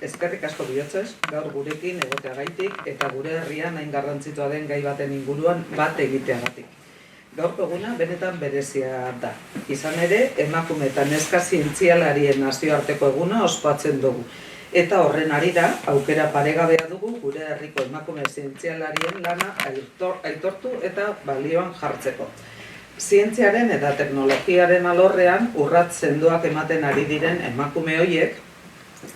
eskerrik asko bihotzez, gaur gurekin egoteagaitik eta gure herrian hain garrantzitsua den gai baten inguruan bat egiteagatik. Gaurko eguna benetan berezia da. Izan ere, emakume eta neska zientzialarien nazioarteko eguna ospatzen dugu. Eta horren arira, aukera paregabea dugu gure herriko emakume zientzialarien lana aitortu eta balioan jartzeko. Zientziaren eta teknologiaren alorrean urrats sendoak ematen ari diren emakume horiek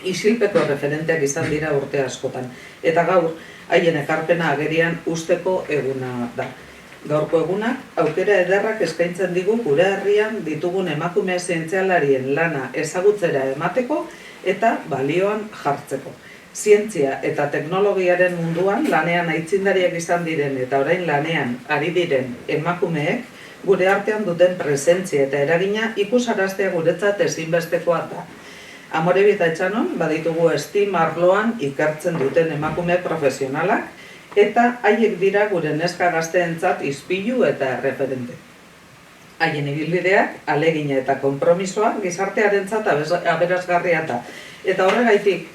isilpeko referenteak izan dira urte askotan. Eta gaur, haien ekarpena agerian usteko eguna da. Gaurko egunak aukera ederrak eskaintzen digu gure herrian ditugun emakume zientzialarien lana ezagutzera emateko eta balioan jartzeko. Zientzia eta teknologiaren munduan lanean aitzindariak izan diren eta orain lanean ari diren emakumeek gure artean duten presentzia eta eragina ikusaraztea guretzat ezinbestekoa da. Amorebi eta Etxanon baditugu STEAM arloan ikertzen duten emakume profesionalak eta haiek dira gure neska gazteentzat ispilu eta referente. Haien ibilbideak, alegina eta konpromisoa gizartearentzat aberasgarria da. Eta horregaitik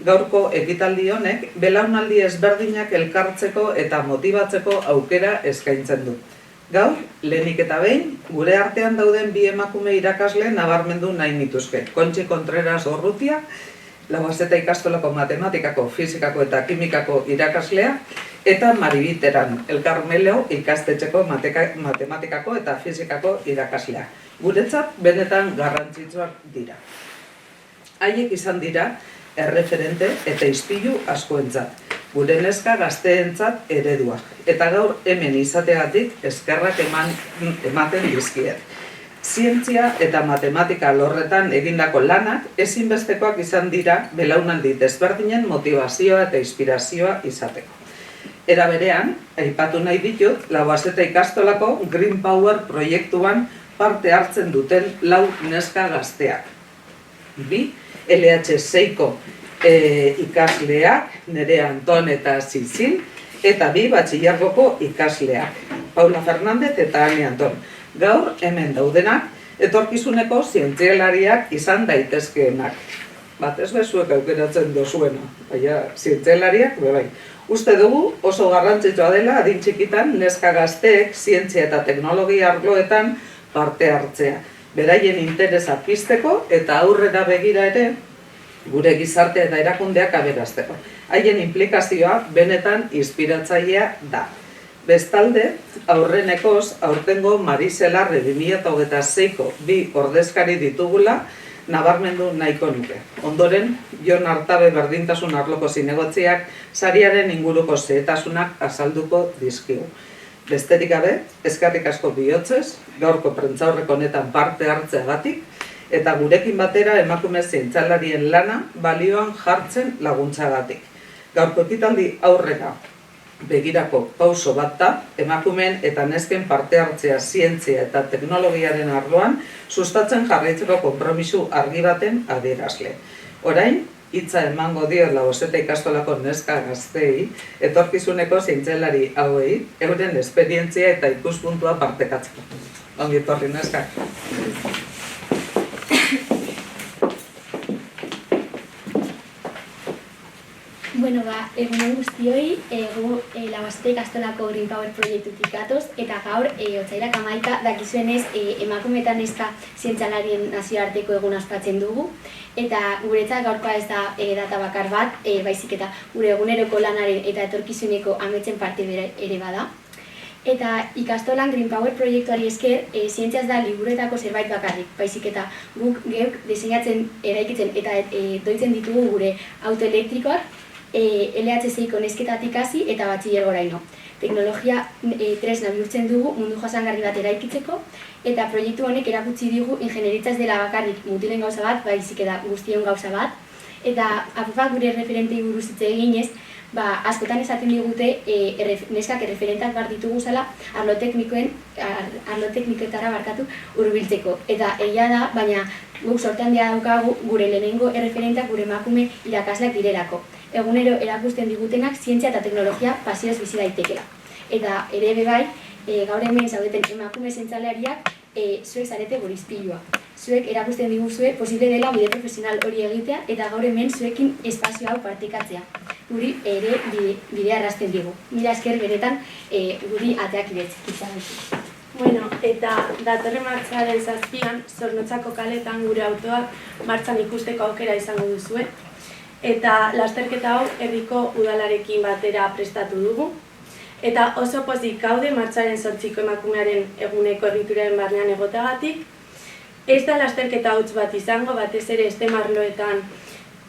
gaurko ekitaldi honek belaunaldi ezberdinak elkartzeko eta motibatzeko aukera eskaintzen du. Gaur, lehenik eta behin, gure artean dauden bi emakume irakasle nabarmendu nahi nituzke. Kontxi Contreras Orrutia, Labaseta ikastolako matematikako, fizikako eta kimikako irakaslea, eta Maribi Teran, El Carmelo ikastetxeko matematikako eta fizikako irakaslea. Guretzat, benetan garrantzitsuak dira. Haiek izan dira, erreferente eta ispilu askoentzat. Gure neska gazteentzat ereduak. Eta gaur hemen izateagatik eskerrak ematen dizkiet. Zientzia eta matematika lorretan egindako lanak ezinbestekoak izan dira belaunaldi desberdinen motivazioa eta inspirazioa izateko. Era berean, aipatu nahi ditut, Labaseta ikastolako Green Power proiektuan parte hartzen duten 4 neska gazteak. 2 LH6ko ikasleak, Nerea Anton eta Zizil, eta 2 batxillargoko ikasleak, Paula Fernández eta Ani Anton. Gaur hemen daudenak, etorkizuneko zientzialariak izan daitezkeenak. Bat ez bezuek aukeratzen dozuena, baina zientzialariak bebai. Uste dugu oso garrantzitsua dela adin txikitan neska gazteek zientzia eta teknologia arloetan parte hartzea. Beraien interesa pizteko eta aurrera begira ere gure gizartea eta erakundeak aberazteko. Haien implikazioa benetan inspiratzailea da. Bestalde, aurrenekoz, aurtengo Mariselarre 2026ko 2 ordezkari ditugula nabarmendu nahiko nuke. Ondoren, Jon Artabe berdintasun arloko zinegotziak sariaren inguruko xehetasunak azalduko dizkigu. Besterik gabe, eskerrik asko bihotzez, gaurko prentsaurreko honetan parte hartzeagatik, eta gurekin batera emakume zientzialarien lana balioan jartzen laguntzagatik. Gaurko ekitaldi aurrera begirako pauso bat da, emakumeen eta nesken parte hartzea zientzia eta teknologiaren arloan sustatzen jarraitzeko konpromisu argi baten adierazle. Orain, hitza emango dio Labaseta ikastolako neska gazteei, etorkizuneko zientzialari hauei, euren esperientzia eta ikuspuntua partekatzeko. Ongi etorri neska. Bueno, egunon guztioi, Labaseta ikastolako Green Power proiektutik gatoz, eta gaur, otsairak 11 dakizuenez emakume eta neska zientzialarien nazioarteko eguna ospatzen dugu, eta guretzat gaurkoa ez da data bakar bat, baizik eta gure eguneroko lanaren eta etorkizuneko ametsen parte ere bada. Eta ikastolan Green Power proiektuari esker, zientziaz da liburuetako zerbait bakarrik, baizik eta guk geuk diseinatzen, eraikitzen eta doitzen ditugu gure auto elektrikoak, LH6ko nesketatik hasi eta batxillergoraino. Teknologia tresna bihurtzen dugu mundu jasangarri bat eraikitzeko, eta proiektu honek erakutsi digu ingenieritza ez dela bakarrik mutilen gauza bat, baizik eta guztion gauza bat, eta apupak gure referentei buruz hitz eginez, askotan esaten digute neskak erreferentak behar ditugu zela arlo teknikoetara hurbiltzeko. Eta egia da, baina guk sortean dia daukagu gure lehenengo erreferentak gure emakume irakasleak direlako. Egunero erakusten digutenak zientzia eta teknologia pasioz bizi daitekela. Eta ere bebai, gaur hemen zaudeten emakume zientzialariak zuek zarete gure ispilua. zuek erakusten diguzue posible dela bide profesional hori egitea eta gaur hemen zuekin espazio hau partekatzea. Guri ere bidea errazten digu. Mila esker beretan guri ateak izan ditu. Bueno, eta datorren martxoaren 7an, Zornotzako kaletan gure autoak martxan ikusteko aukera izango duzue. Eta lasterketa hau herriko udalarekin batera prestatu dugu. Eta oso pozik gaude martxoaren 8ko emakumearen eguneko egituraren barnean egoteagatik. Ez da lasterketa huts bat izango, batez ere STEM arloetan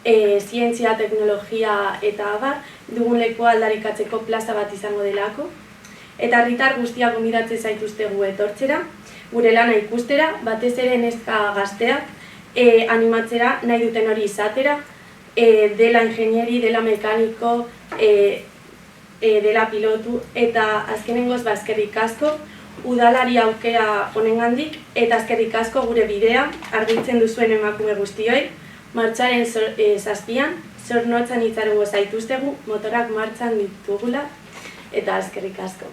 zientzia, teknologia eta abar, dugun lekua aldarrikatzeko plaza bat izango delako. Eta herritar guztiak gonbidatzen zaituztegu etortzera, gure lana ikustera, batez ere neska gazteak animatzera nahi duten hori izatera, dela ingenieri, dela mekaniko, dela pilotu, eta azkenengoz eskerrik asko, udalari aukera honengandik, eta eskerrik asko gure bidea argitzen duzuen emakume guztioi, martxoaren 7an, Zornotzan itxarongo zaituztegu, motorak martxan ditugula, eta eskerrik asko.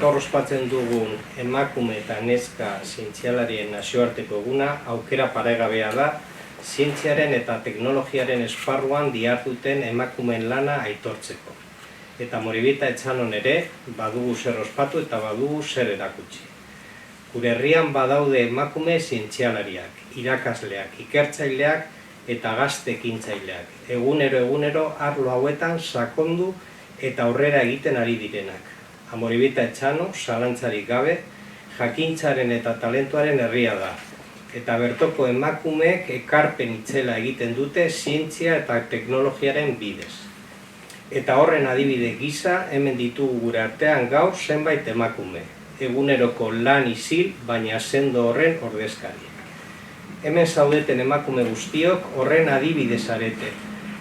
Gaur ospatzen dugun emakume eta neska zientzialarien nazioarteko eguna aukera paregabea da zientziaren eta teknologiaren esparruan diharduten emakumeen lana aitortzeko. Eta Moribita Etxanon ere badugu zer ospatu eta badugu zer erakutsi. Gure herrian badaude emakume zientzialariak, irakasleak, ikertzaileak eta gazte ekintzaileak. Egunero arlo hauetan sakondu eta aurrera egiten ari direnak. Moribita Etxano, zalantzarik gabe, jakintzaren eta talentuaren herria da. Eta bertoko emakumeek ekarpen itzela egiten dute zientzia eta teknologiaren bidez. Eta horren adibide gisa, hemen ditugu gure artean gaur zenbait emakume. Eguneroko lan isil, baina sendo horren ordezkari. Hemen zaudeten emakume guztiok horren adibide zarete.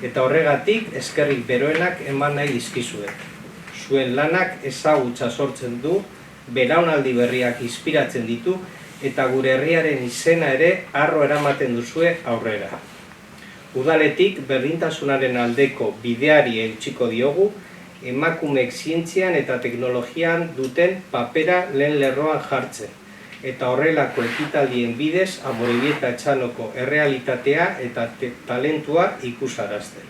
Eta horregatik eskerrik beroenak eman nahi dizkizuet. Zuen lanak ezagutza sortzen du, belaunaldi berriak inspiratzen ditu, eta gure herriaren izena ere harro eramaten duzue aurrera. Udaletik berdintasunaren aldeko bideari eutsiko diogu, emakumeek zientzian eta teknologian duten papera lehen lerroan jartzen, eta horrelako ekitaldien bidez Moribita Etxanoko errealitatea eta talentua ikusarazten.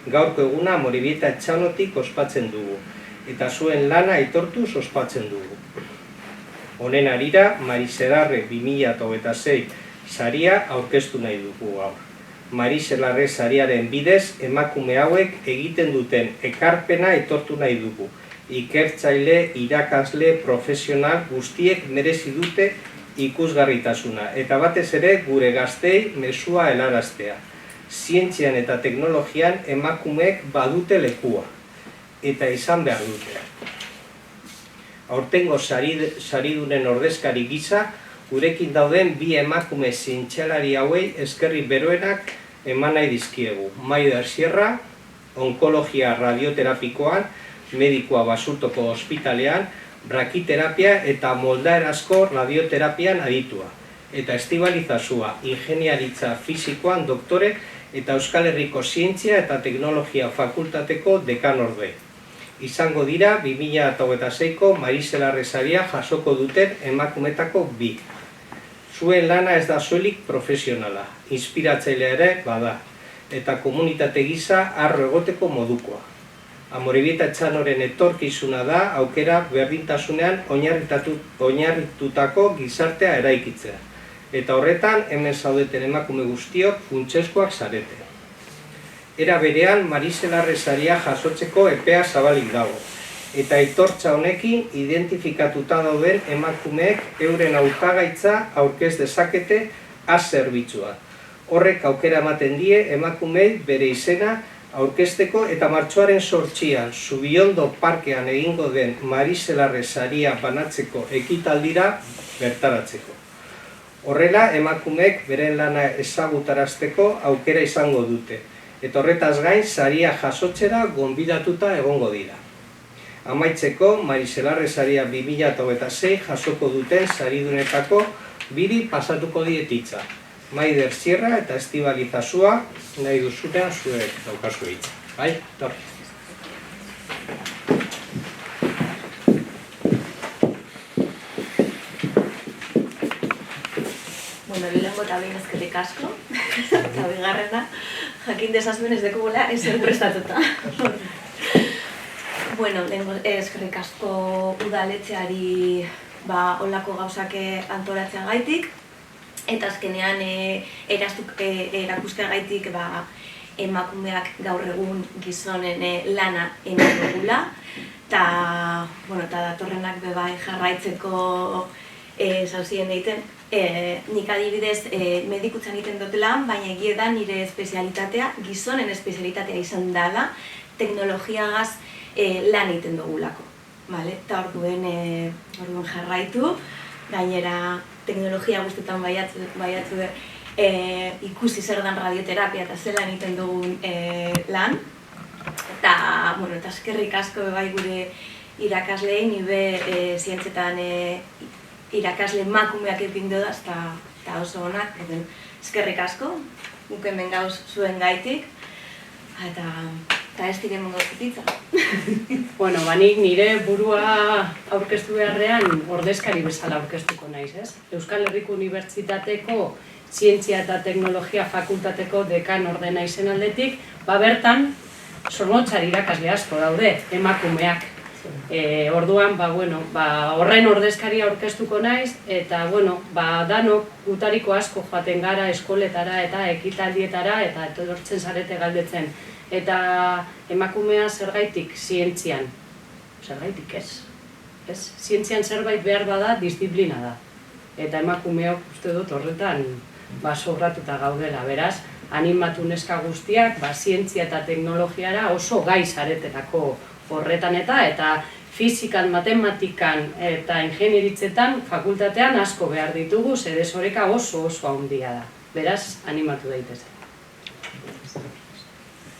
Gaurko eguna Moribita Etxanotik ospatzen dugu, eta zuen lana aitortuz ospatzen dugu. Honen harira, Mariselarre 2026 saria aurkeztu nahi dugu gaur. Mariselarre sariaren bidez emakume hauek egiten duten ekarpena aitortu nahi dugu. Ikertzaile, irakasle, profesional guztiek merezi dute ikusgarritasuna, eta batez ere gure gaztei mezua helaraztea. Zientzian eta teknologian emakumeek badute lekua, eta izan behar dute. Aurtengo saridunen ordezkari gisa, gurekin dauden bi emakume zientzialari hauei eskerrik beroenak eman nahi dizkiegu. Maider Sierra, onkologia radioterapikoan, medikua Basurtoko ospitalean, brakiterapia eta moldaerazko radioterapian aditua. Eta Estibaliz Azua, ingeniaritza fisikoan doktore eta Euskal Herriko Zientzia eta Teknologia Fakultateko dekanorde. Izango dira 2026ko Mariselarre saria jasoko duten emakumetako bi. Zuen lana ez da soilik profesionala, inspiratzailea ere bada, eta komunitate gisa harro egoteko modukoa. Moribita Etxanoren etorkizuna da aukera berdintasunean oinarritutako gizartea eraikitzea. Eta horretan, hemen zaudeten emakume guztiok funtsezkoak zarete. Era berean, Mariselarre saria jasotzeko epea zabalik dago. Eta aitortza honekin identifikatuta dauden emakumeek euren hautagaitza aurkez dezakete zerbitzuan. Horrek aukera ematen die emakumei bere izena aurkezteko eta martxoaren 8an Zubiondo parkean egingo den Mariselarre saria banatzeko ekitaldira bertaratzeko. Horrela, emakumeek beren lana ezagutarazteko aukera izango dute, eta horretaz gain saria jasotzera gonbidatuta egongo dira. Amaitzeko, Mariselarre saria 2026 jasoko duten saridunetako biri pasatuko dietitza. Maider Sierra eta Estibaliz Azua nahi duzunean zuek daukazu hitza. Bai, tor. Bueno, lehenengo eta behin ezkerrik asko, eta bigarrena, jakin desazuen ez dekugula ezer prestatuta. Bueno, lehenengo ezkerrik asko udaletxeari holako gauzak antolatzean gaitik, eta azkenean erakuskea gaitik emakumeak gaur egun gizonen lana egin dugula, eta datorrenak bebai jarraitzeko zauzien egiten. Nik adibidez medikutzan egiten dut lan, baina egia da nire espezialitatea, gizonen espezialitatea izan dela, teknologiagaz lan egiten dugulako. Eta orduen jarraitu, gainera teknologia guztetan baiatzu ikusi zer dan radioterapia eta zelan egiten dugun lan. Eta eskerrik asko bai gure irakasleei, nire zientzetan irakasle emakumeak egin da, eta oso onak, eskerrik asko, guk hemen gauz zuen gaitik, eta ez diren mongotzitza. Bueno, nik nire burua aurkeztu beharrean ordezkari bezala aurkeztuko naiz, ez? Euskal Herriko Unibertsitateko Zientzia eta Teknologia Fakultateko dekan ordena izen aldetik, bertan Zornotzar irakasle asko daude, emakumeak. Orduan, horren ordezkaria aurkeztuko naiz, eta, danok gutariko asko joaten gara eskoletara eta ekitaldietara, eta etortzen zarete galdetzen. Eta emakumea zergaitik zientzian? Zergaitik ez. Zientzian zerbait behar bada, disiplina da. Eta emakumeok uste dut horretan sobratuta gaudela, beraz, animatu neska guztiak, zientzia eta teknologiara oso gai zaretelako horretan eta fizikan, matematikan eta ingenieritzetan fakultatean asko behar ditugu, ze desoreka oso handia da. Beraz, animatu daitezen.